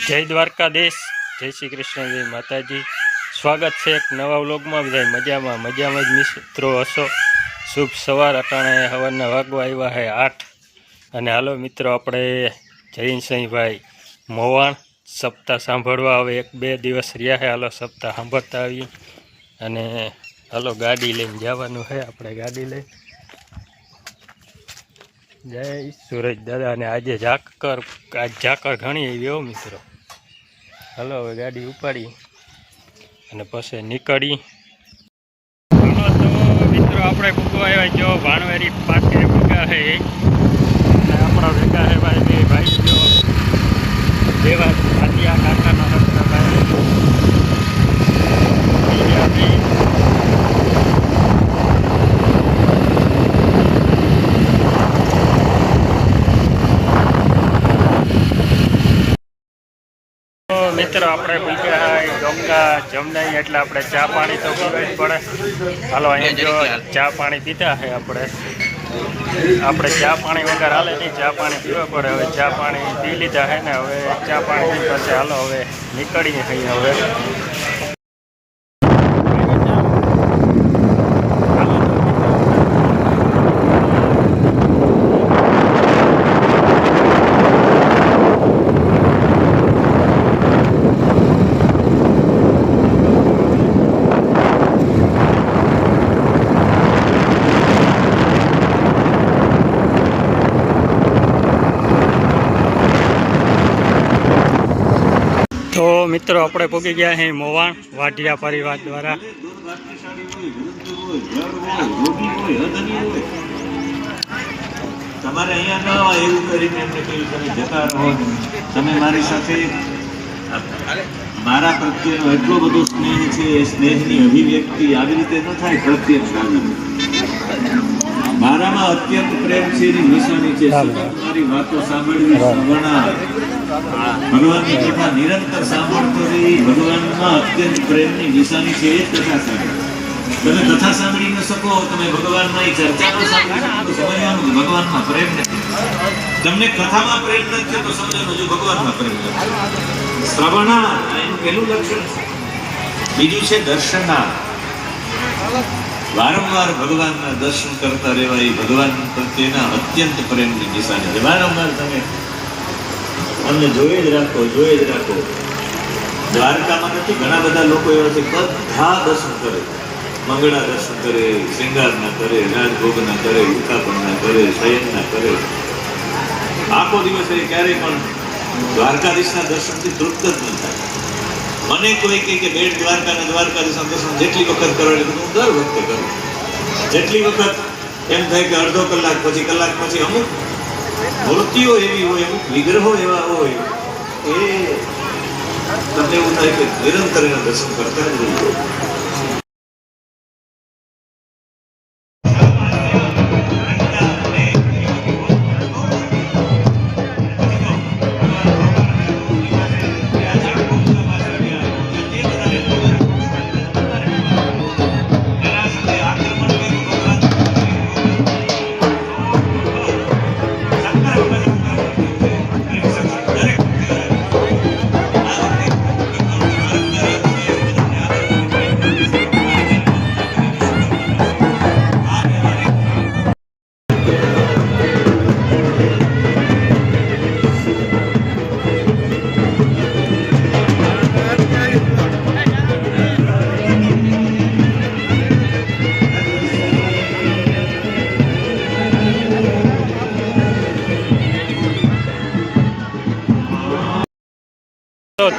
જય દ્વારકાધીશ, જય શ્રી કૃષ્ણ, જય માતાજી। સ્વાગત છે એક નવા વ્લોગમાં। બધા મજામાં જ મિત્રો હશો। શુભ સવાર। અટાણે સવારના વાગવા આવ્યા છે 8 અને હાલો મિત્રો આપણે જયંતસિંહભાઈ મોવાણ સપ્તાહ સાંભળવા। હવે 1-2 દિવસ રહ્યા છે, હાલો સપ્તાહ સાંભળતા આવી અને હાલો ગાડી લઈને જવાનું છે। આપણે ગાડી લઈ જય સુરજ દાદા। અને આજે ઝાકળ ઘણી આવી હો મિત્રો। હાલો હવે ગાડી ઉપાડી અને પછી નીકળી। હાલો તો મિત્રો આપણે ભૂગવા આવ્યા જો ભાણવેરી પાસે ભૂગા છે અને આપણા ભેગા છે ભાઈ બે ભાઈ જો દેવા આદિયા કાકાના રસ્તા ભાઈ મિત્રો આપણે ભૂગ્યા ડોંગા જમનાઈ એટલે આપણે ચા પાણી તો પીવા જ પડે। હાલો અહીંયા જો ચા પાણી પીતા છે આપણે ચા પાણી વગર હાલે નહીં, ચા પાણી પીવા પડે। હવે ચા પાણી પી લીધા છે ને હવે ચા પાણી પી પછી હાલો હવે નીકળીએ અહીંયા હવે। તો મિત્રો આપણે પહોંચી ગયા છીએ મોવાણ વાઢિયા પરિવાર દ્વારા। તમારે અહીંયા ન એવું કરીને એમને કહ્યું તમે જતા રહો, તમે મારી સાથે મારા પ્રત્યેનો એટલો બધો સ્નેહ છે, એ સ્નેહની અભિવ્યક્તિ આવી રીતે ન થાય। પ્રત્યક્ષ મારામાં અત્યંત પ્રેમ છે એની નિશાની છે। મારી વાતો સાંભળવી, ભગવાનની કથા નિરંતર સાંભળતો રહી, ભગવાનમાં અત્યંત પ્રેમની નિશાની છે એ જ કથા સાંભળી। તમે કથા સાંભળી ન શકો, તમે ભગવાનની ચર્ચા ન સાંભળી શકો, સમજવાનું ભગવાનમાં પ્રેમ નથી। તમને કથામાં પ્રેમ નથી તો સમજવાનું હજુ ભગવાનમાં પ્રેમ નથી। શ્રવણા એનું પહેલું લક્ષણ છે। બીજું છે દર્શના, વારંવાર ભગવાનના દર્શન કરતા રહેવા એ ભગવાન પ્રત્યેના અત્યંત પ્રેમની નિશાની છે। વારંવાર તમે અમને જોઈ જ રાખો। દ્વારકામાં નથી, ઘણા બધા લોકો એવા છે બધા દર્શન કરે, મંગળા દર્શન કરે, શ્રૃંગારના કરે, રાજભોગના કરે, ઉત્થાપનના કરે, શયનના કરે। આખો દિવસ એ ક્યારેય પણ દ્વારકાધીશના દર્શનથી તૃપ્ત જ ન થાય। મને કોઈ કે બેટ દ્વારકાના દ્વારકાધીશના દર્શન જેટલી વખત કરો એટલે હું દર વખતે કરું। જેટલી વખત એમ થાય કે અડધો કલાક પછી અમુક મૂર્તિઓ એવી હોય, અમુક વિગ્રહો એવા હોય, એ તમને એવું થાય કે નિરંતર એના દર્શન કરતા જ રહીએ।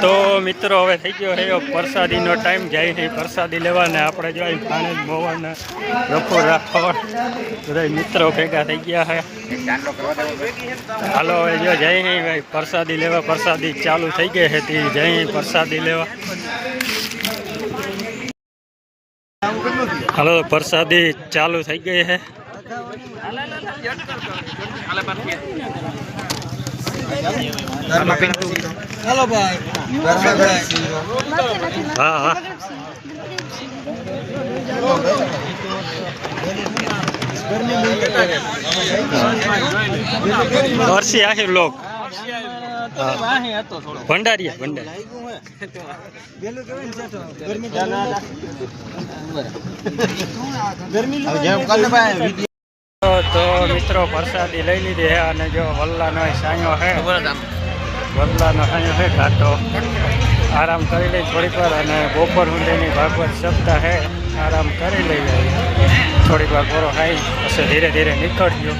તો મિત્રો હવે થઈ ગયો છે પ્રસાદીનો ટાઈમ। જાય છે પ્રસાદી લેવાને આપણે જો ભાણેજ મોવાના રફો રાખોડ બધા મિત્રો ભેગા થઈ ગયા છે। હાલો હવે જો જઈ નહીં ભાઈ પ્રસાદી લેવા। પ્રસાદી ચાલુ થઈ ગઈ છે તે જઈ પ્રસાદી લેવા। હાલો પ્રસાદી ચાલુ થઈ ગઈ છે। हेलो भाई, हाँ हाँ और से आखिर लोग ભંડારીયા તો મિત્રો પ્રસાદી લઈ લીધી હે અને જો વલ્લાનો સાયો હે ઘાટો આરામ કરી લઈ થોડીક વાર અને બપોર સુધીની ભાગવત સપ્તાહ હે આરામ કરી લઈએ થોડીક વાર પૂરો ખાઈ પછી ધીરે ધીરે નીકળ્યો.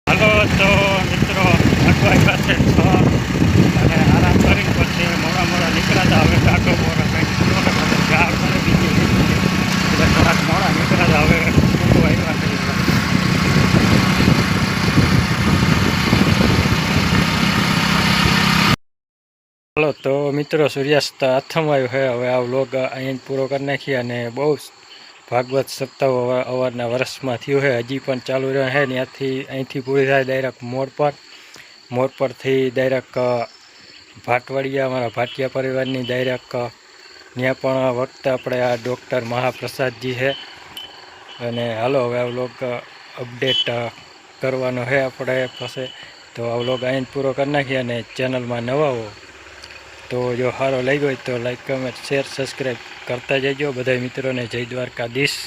હાલો તો મિત્રો ભાગવાઈ પાસે છ અને આરામ કરી પછી મોડા નીકળ્યા હવે ઘાટો મોડા કંઈક ઝાડ મને બીજી એટલે થોડાક મોડા નીકળ્યા હવે આવ્યા કરી. હાલો તો મિત્રો સૂર્યાસ્ત આથમાયું છે. હવે આ વ્લોગ અહીં પૂરો કરી નાખીએ અને બહુ ભાગવત સપ્તાહ અવારના વર્ષમાં થયું છે, હજી પણ ચાલુ રહે છે. ત્યાંથી અહીંથી પૂરી થાય ડાયરેક્ટ મોડ પરથી ડાયરેક્ટ ભાટવાડિયા અમારા ભાટિયા પરિવારની ડાયરેક્ટ ત્યાં પણ વખતે આપણે આ ડૉક્ટર મહાપ્રસાદજી છે. અને હાલો હવે આ વ્લોગ અપડેટ કરવાનો છે આપણે પાસે. તો આ વ્લોગ અહીં પૂરો કરી નાખીએ અને ચેનલમાં નવા હો તો જો સારો લાગ્યો હોય તો લાઈક કમેન્ટ શેર સબસ્ક્રાઈબ કરતા જજો. બધા મિત્રોને જય દ્વારકાધીશ.